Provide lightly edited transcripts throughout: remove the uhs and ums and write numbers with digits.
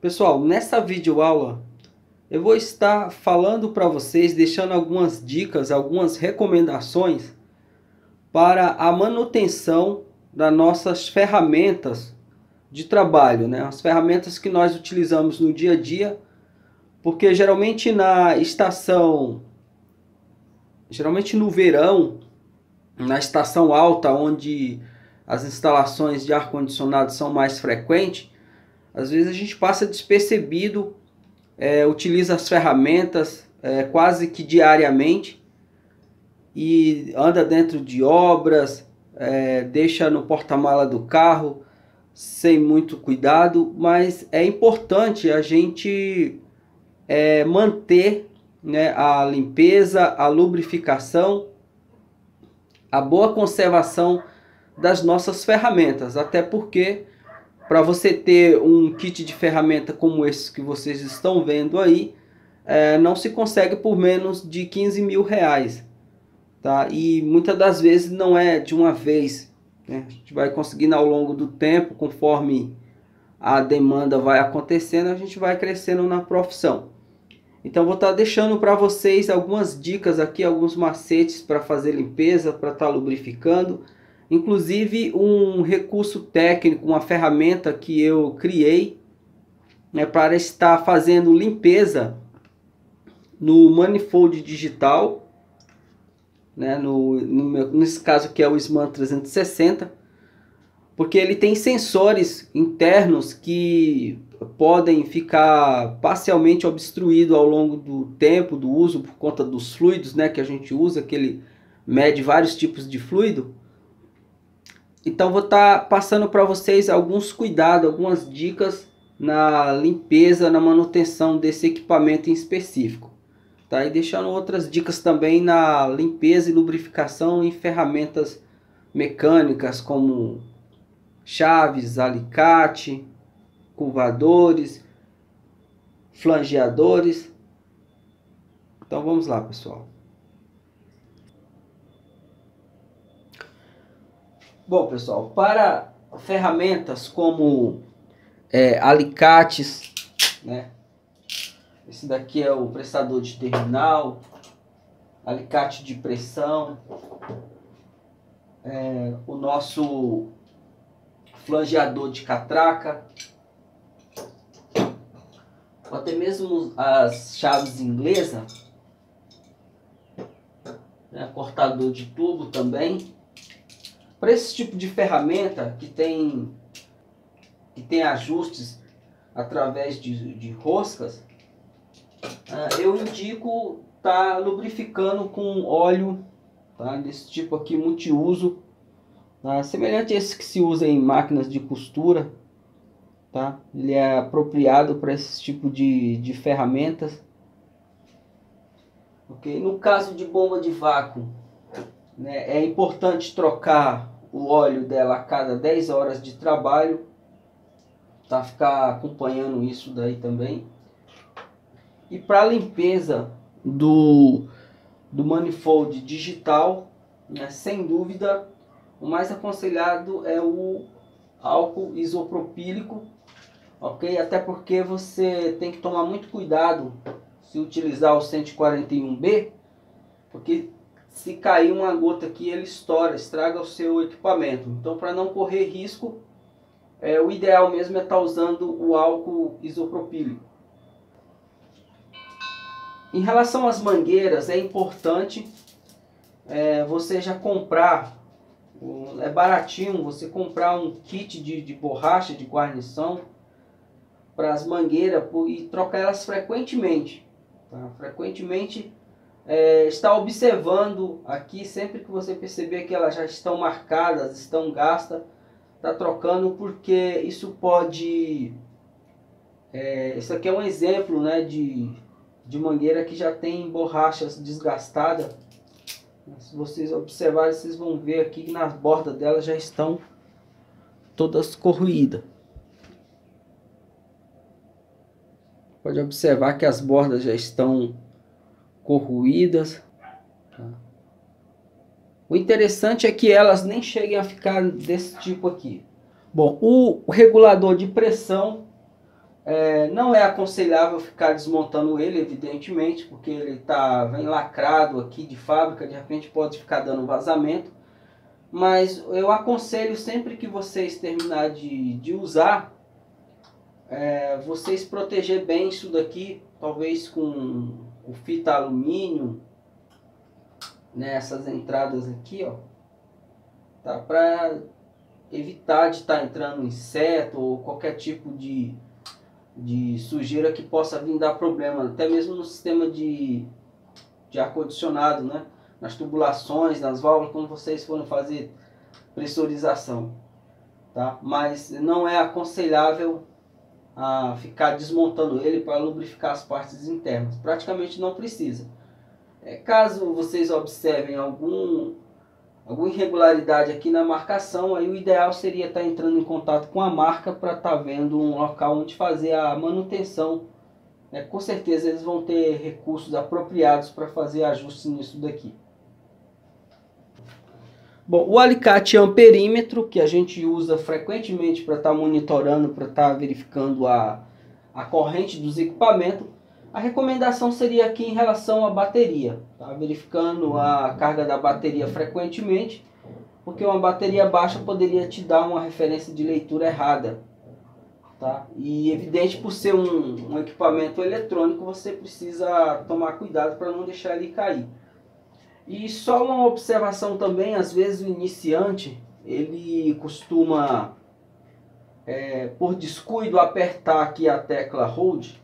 Pessoal, nessa videoaula eu vou estar falando para vocês, deixando algumas dicas, algumas recomendações para a manutenção das nossas ferramentas de trabalho, né? As ferramentas que nós utilizamos no dia a dia, porque geralmente no verão, na estação alta, onde as instalações de ar-condicionado são mais frequentes, às vezes a gente passa despercebido, utiliza as ferramentas quase que diariamente e anda dentro de obras, deixa no porta-mala do carro sem muito cuidado, mas é importante a gente manter, né, a limpeza, a lubrificação, a boa conservação das nossas ferramentas, até porque para você ter um kit de ferramenta como esse que vocês estão vendo aí, não se consegue por menos de 15 mil reais, tá? E muitas das vezes não é de uma vez, né? A gente vai conseguindo ao longo do tempo, conforme a demanda vai acontecendo, a gente vai crescendo na profissão. Então vou estar deixando para vocês algumas dicas aqui, alguns macetes para fazer limpeza, para estar lubrificando. Inclusive um recurso técnico, uma ferramenta que eu criei, né, para estar fazendo limpeza no manifold digital, né, nesse caso que é o Sman 360, porque ele tem sensores internos que podem ficar parcialmente obstruídos ao longo do tempo do uso, por conta dos fluidos, né, que a gente usa, que ele mede vários tipos de fluido. Então vou estar passando para vocês alguns cuidados, algumas dicas na limpeza, na manutenção desse equipamento em específico, tá? E deixando outras dicas também na limpeza e lubrificação em ferramentas mecânicas como chaves, alicate, curvadores, flangeadores. Então vamos lá, pessoal. Bom, pessoal, para ferramentas como alicates, né? Esse daqui é o pressador de terminal, alicate de pressão, o nosso flangeador de catraca, ou até mesmo as chaves inglesas, né? Cortador de tubo também. Para esse tipo de ferramenta que tem ajustes através de roscas, eu indico estar lubrificando com óleo, tá? Desse tipo aqui multiuso, tá? Semelhante a esse que se usa em máquinas de costura, tá? Ele é apropriado para esse tipo de ferramentas. Okay? No caso de bomba de vácuo, né, é importante trocar o óleo dela a cada 10 horas de trabalho, tá? Ficar acompanhando isso daí também. E para limpeza do manifold digital, né, sem dúvida, o mais aconselhado é o álcool isopropílico, ok? Até porque você tem que tomar muito cuidado se utilizar o 141B, porque se cair uma gota aqui, ele estraga o seu equipamento. Então, para não correr risco, o ideal mesmo é estar usando o álcool isopropílico. Em relação às mangueiras, é importante você já comprar, é baratinho você comprar um kit de borracha, de guarnição para as mangueiras e trocar elas frequentemente, tá? Frequentemente, está observando aqui, sempre que você perceber que elas já estão marcadas, estão gastas, está trocando, porque isso pode... isso aqui é um exemplo, né, de mangueira que já tem borrachas desgastadas. Se vocês observarem, vocês vão ver aqui que nas bordas dela já estão todas corroídas. Pode observar que as bordas já estão corroídas, tá? O interessante é que elas nem cheguem a ficar desse tipo aqui. Bom, o regulador de pressão não é aconselhável ficar desmontando ele, evidentemente, porque ele vem lacrado aqui de fábrica, de repente pode ficar dando vazamento. Mas eu aconselho sempre que vocês terminarem de usar, vocês proteger bem isso daqui, talvez com fita alumínio, né, essas entradas aqui, ó, tá, para evitar de estar entrando inseto ou qualquer tipo de sujeira que possa vir dar problema, até mesmo no sistema de ar-condicionado, né, nas tubulações, nas válvulas, quando vocês forem fazer pressurização, tá? Mas não é aconselhável a ficar desmontando ele para lubrificar as partes internas, praticamente não precisa. Caso vocês observem alguma irregularidade aqui na marcação, aí o ideal seria estar entrando em contato com a marca para estar vendo um local onde fazer a manutenção. Com certeza eles vão ter recursos apropriados para fazer ajustes nisso daqui. Bom, o alicate amperímetro, que a gente usa frequentemente para estar monitorando, para estar verificando a corrente dos equipamentos, a recomendação seria aqui em relação à bateria, tá? Verificando a carga da bateria frequentemente, porque uma bateria baixa poderia te dar uma referência de leitura errada, tá? E evidente, por ser um equipamento eletrônico, você precisa tomar cuidado para não deixar ele cair. E só uma observação também, às vezes o iniciante, ele costuma, por descuido, apertar aqui a tecla Hold,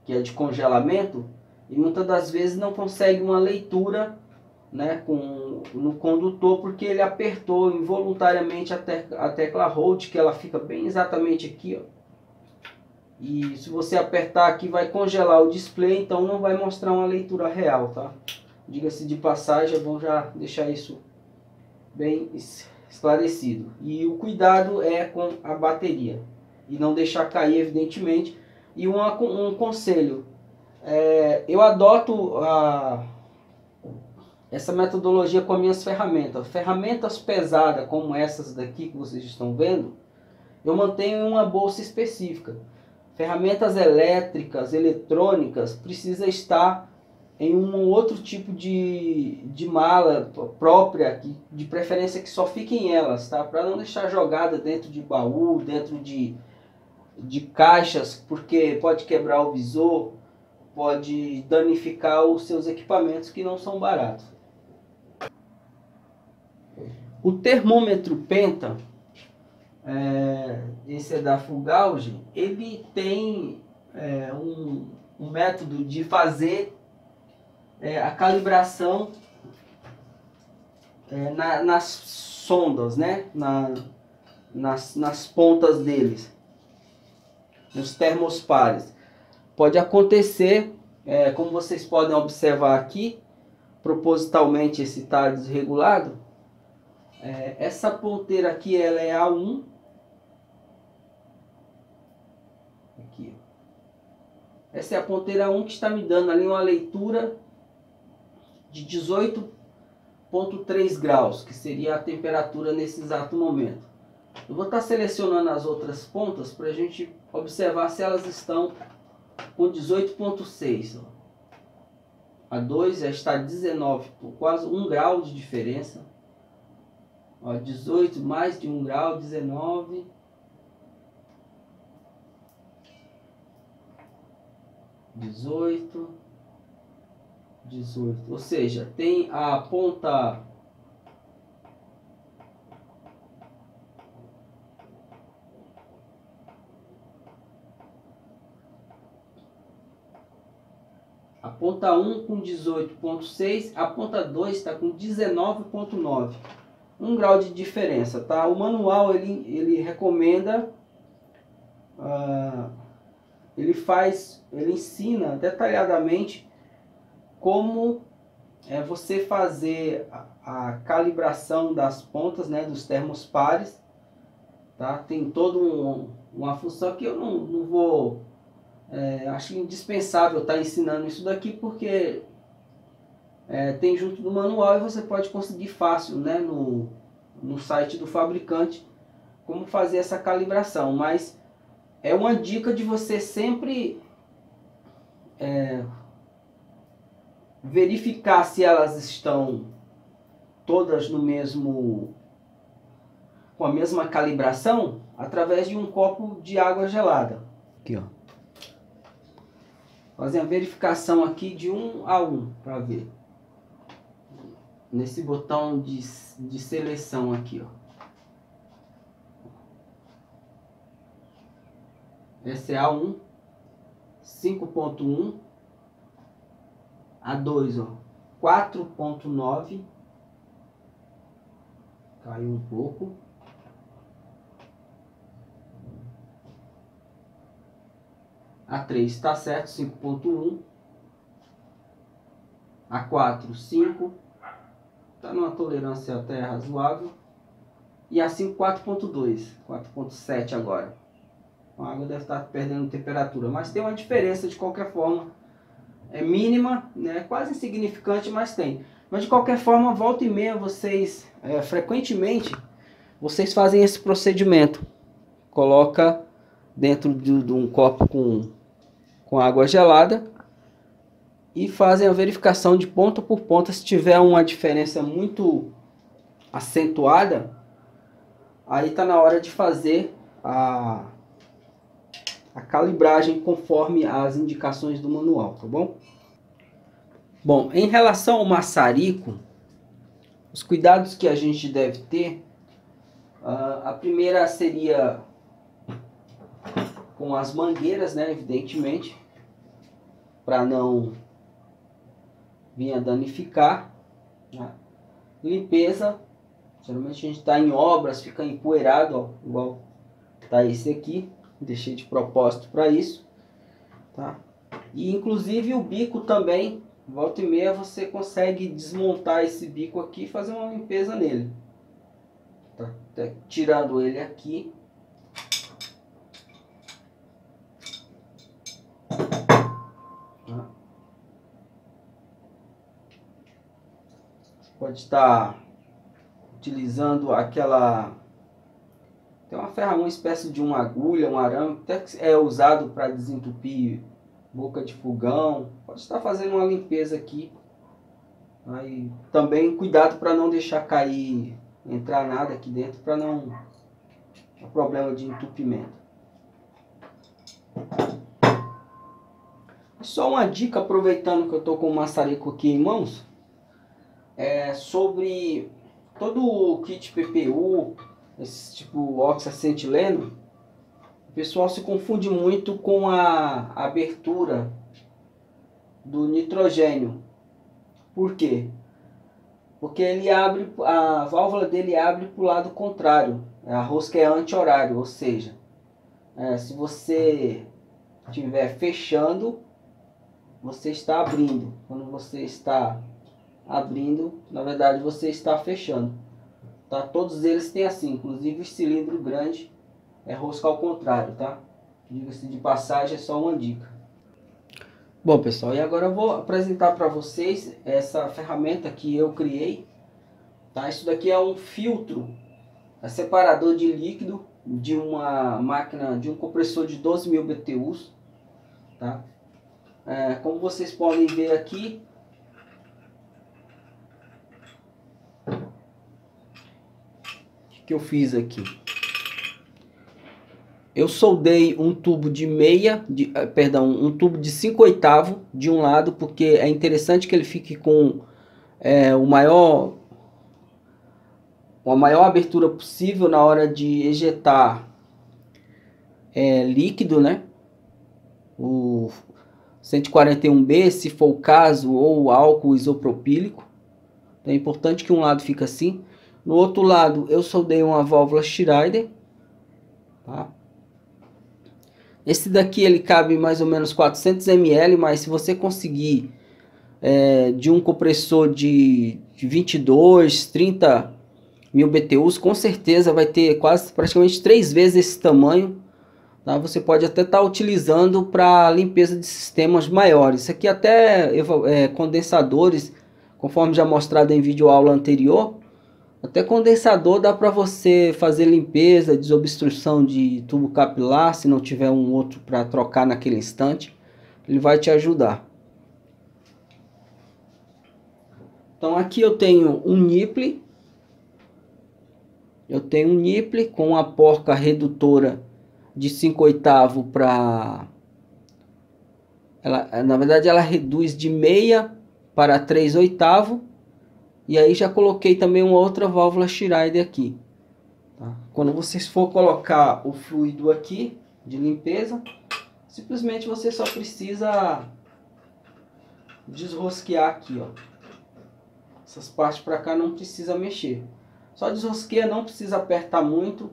que é de congelamento, e muitas das vezes não consegue uma leitura, né, no condutor, porque ele apertou involuntariamente a tecla Hold, que ela fica bem exatamente aqui, ó. E se você apertar aqui vai congelar o display, então não vai mostrar uma leitura real, tá? Diga-se de passagem, é bom já deixar isso bem esclarecido. E o cuidado é com a bateria, e não deixar cair, evidentemente. E um conselho, eu adoto essa metodologia com as minhas ferramentas. Ferramentas pesadas como essas daqui que vocês estão vendo, eu mantenho em uma bolsa específica. Ferramentas elétricas, eletrônicas, precisa estar em um outro tipo de mala própria, de preferência que só fiquem elas, tá? Para não deixar jogada dentro de baú, dentro de caixas, porque pode quebrar o visor, pode danificar os seus equipamentos que não são baratos. O termômetro Penta, esse é da Fugauge, ele tem um método de fazer a calibração nas sondas, né? nas pontas deles, nos termospares. Pode acontecer, como vocês podem observar aqui, propositalmente esse está desregulado. Essa ponteira aqui ela é A1. Aqui. Essa é a ponteira 1 que está me dando ali uma leitura de 18,3 graus, que seria a temperatura nesse exato momento. Eu vou estar selecionando as outras pontas para a gente observar se elas estão com 18,6. A 2 já está 19, quase 1 grau de diferença. 18 mais de 1 grau, 19. (18) Ou seja, tem a ponta a ponta 1 com 18,6, a ponta 2 está com 19,9. 1 grau de diferença, tá? O manual ele recomenda, ele ensina detalhadamente como você fazer a calibração das pontas, né, dos termospares, tá? Tem toda uma função que eu não vou, acho indispensável estar ensinando isso daqui, porque tem junto do manual e você pode conseguir fácil, né, no site do fabricante como fazer essa calibração. Mas é uma dica de você sempre verificar se elas estão todas com a mesma calibração através de um copo de água gelada. Aqui, ó. Fazer a verificação aqui de 1 a 1 para ver. Nesse botão de seleção aqui, ó. Essa é a 1, 5.1, a 2, ó, 4.9, caiu um pouco. A 3 está certo, 5.1. A 4, 5. Está numa tolerância até razoável. E a 5, 4.2. 4.7 agora. A água deve estar perdendo temperatura. Mas tem uma diferença de qualquer forma. É mínima, né? Quase insignificante, mas tem. Mas de qualquer forma, volta e meia, vocês, frequentemente, vocês fazem esse procedimento. Coloca dentro de um copo com água gelada e fazem a verificação de ponta por ponta. Se tiver uma diferença muito acentuada, aí está na hora de fazer a calibragem conforme as indicações do manual, tá bom? Bom, em relação ao maçarico, os cuidados que a gente deve ter, a primeira seria com as mangueiras, né, evidentemente, para não vir a danificar, né? Limpeza, geralmente a gente está em obras, fica empoeirado, ó, igual tá esse aqui, deixei de propósito para isso, tá? E inclusive o bico também, volta e meia você consegue desmontar esse bico aqui e fazer uma limpeza nele, tá? Tirando ele aqui. Pode estar utilizando aquela... Tem uma espécie de uma agulha, um arame, até que é usado para desentupir boca de fogão. Pode estar fazendo uma limpeza aqui. Aí, também cuidado para não deixar cair, entrar nada aqui dentro, para não ter problema de entupimento. Só uma dica, aproveitando que eu estou com o maçarico aqui em mãos, sobre todo o kit PPU, esse tipo oxacetileno. O pessoal se confunde muito com a abertura do nitrogênio. Por quê? Porque ele abre, a válvula dele abre para o lado contrário. A rosca é anti-horário, ou seja, se você estiver fechando, você está abrindo. Quando você está abrindo, na verdade você está fechando, tá? Todos eles têm assim, inclusive o cilindro grande é rosca ao contrário, tá? Diga-se de passagem, é só uma dica. Bom, pessoal, e agora eu vou apresentar para vocês essa ferramenta que eu criei, tá? Isso daqui é um filtro, separador de líquido de uma máquina, de um compressor de 12.000 BTUs, tá? Como vocês podem ver aqui, que eu fiz aqui, eu soldei um tubo de um tubo de 5/8 de um lado, porque é interessante que ele fique com a maior abertura possível na hora de ejetar líquido, né? O 141B, se for o caso, ou álcool isopropílico. Então é importante que um lado fique assim. No outro lado eu soldei uma válvula Schrader, tá? Esse daqui ele cabe mais ou menos 400 ml, mas se você conseguir de um compressor de 22, 30 mil BTUs, com certeza vai ter praticamente 3 vezes esse tamanho, tá? Você pode até estar utilizando para limpeza de sistemas maiores. Isso aqui até condensadores conforme já mostrado em vídeo aula anterior, até condensador dá para você fazer limpeza, desobstrução de tubo capilar, se não tiver um outro para trocar naquele instante, ele vai te ajudar. Então aqui eu tenho um nipple, com a porca redutora de 5/8 para... na verdade ela reduz de meia para 3/8. E aí já coloquei também uma outra válvula Schrader aqui. Tá? Quando vocês for colocar o fluido aqui de limpeza, simplesmente você só precisa desrosquear aqui, ó. Essas partes para cá não precisa mexer. Só desrosqueia, não precisa apertar muito.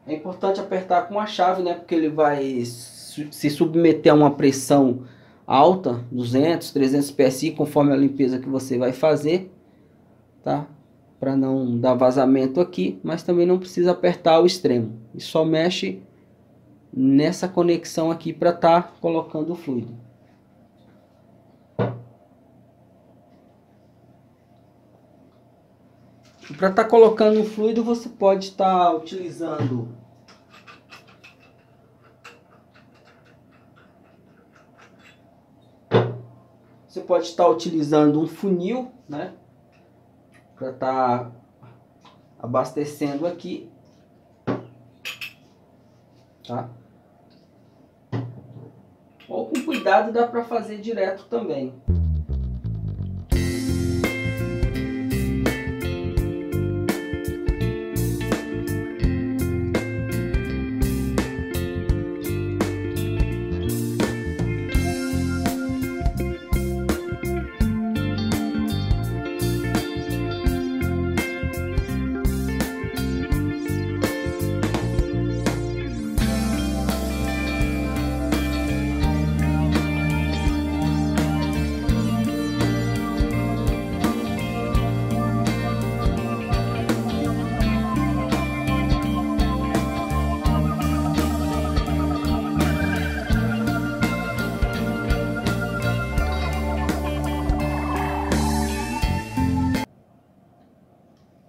É importante apertar com a chave, né? Porque ele vai se submeter a uma pressão alta, 200, 300 PSI, conforme a limpeza que você vai fazer, tá? Para não dar vazamento aqui, mas também não precisa apertar ao extremo. E só mexe nessa conexão aqui para estar colocando o fluido. Para estar colocando o fluido, você pode estar utilizando um funil, né? Para estar abastecendo aqui, tá? Ou com cuidado dá para fazer direto também.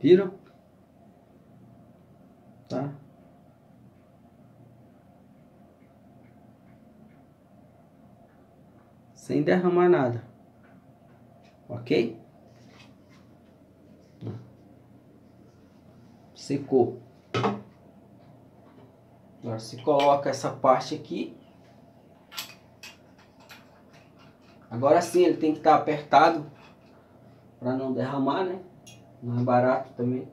Viram? Tá? Sem derramar nada. Ok? Secou. Agora se coloca essa parte aqui. Agora sim ele tem que estar apertado para não derramar, né? Não é barato também.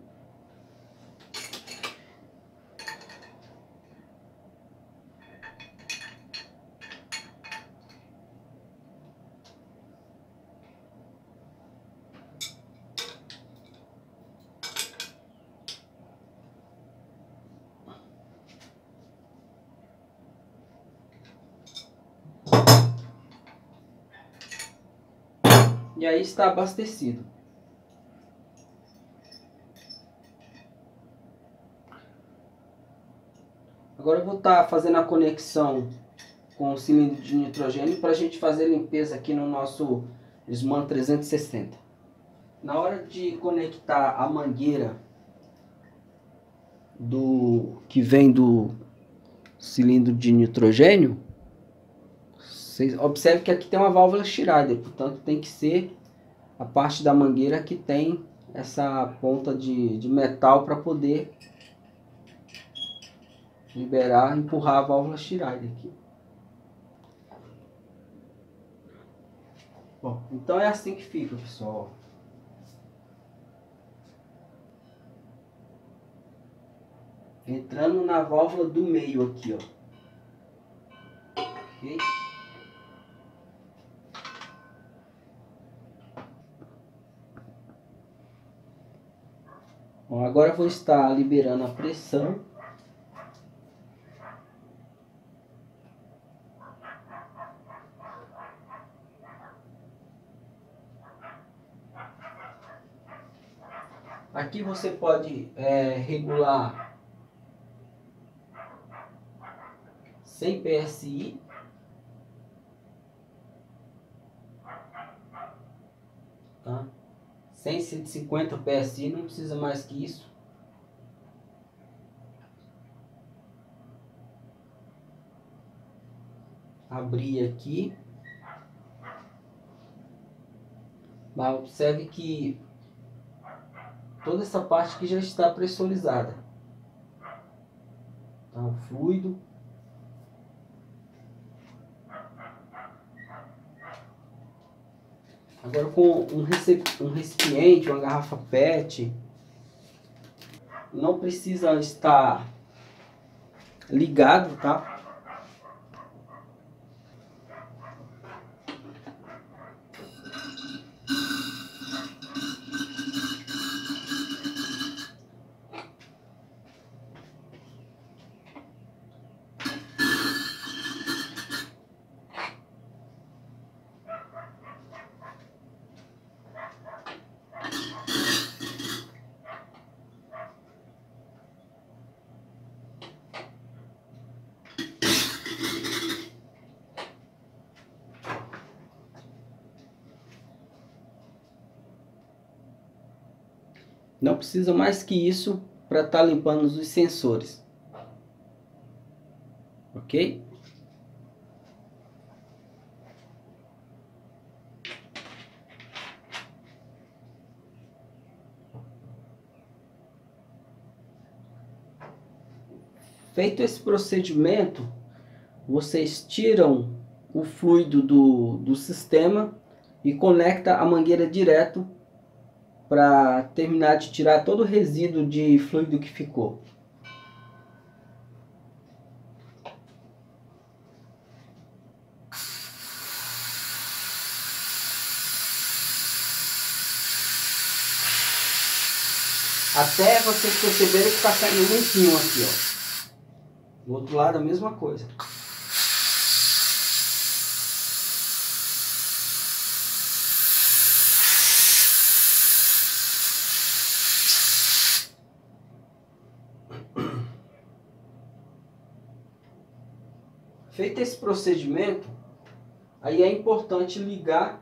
E aí está abastecido. Agora eu vou estar fazendo a conexão com o cilindro de nitrogênio para a gente fazer a limpeza aqui no nosso Sman 360. Na hora de conectar a mangueira que vem do cilindro de nitrogênio, vocês observem que aqui tem uma válvula Schrader, portanto tem que ser a parte da mangueira que tem essa ponta de metal para poder liberar, empurrar a válvula Schrader aqui. Bom, então é assim que fica, pessoal. Entrando na válvula do meio aqui, ó. Ok? Bom, agora eu vou estar liberando a pressão. Aqui você pode regular 100 PSI. Tá? 150 PSI, não precisa mais que isso. Abrir aqui. Mas observe que toda essa parte aqui já está pressurizada. Tá, o fluido. Agora com um recipiente, uma garrafa PET, não precisa estar ligado, tá? Não precisa mais que isso para estar limpando os sensores. Ok? Feito esse procedimento, vocês tiram o fluido do sistema e conecta a mangueira direto para terminar de tirar todo o resíduo de fluido que ficou. Até vocês perceberem que está saindo limpinho aqui, ó. Do outro lado a mesma coisa. Feito esse procedimento, aí é importante ligar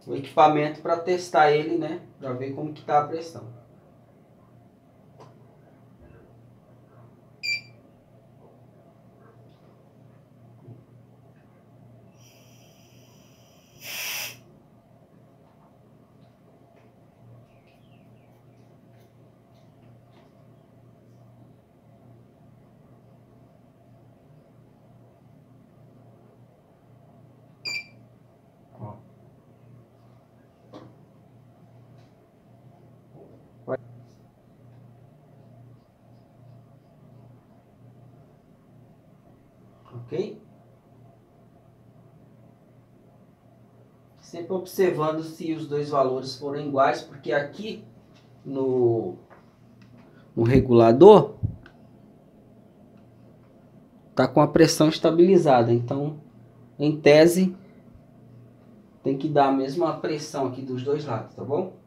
o equipamento para testar ele, né? Para ver como que tá a pressão. Ok? Sempre observando se os dois valores forem iguais, porque aqui no regulador tá com a pressão estabilizada, então em tese tem que dar a mesma pressão aqui dos dois lados, tá bom?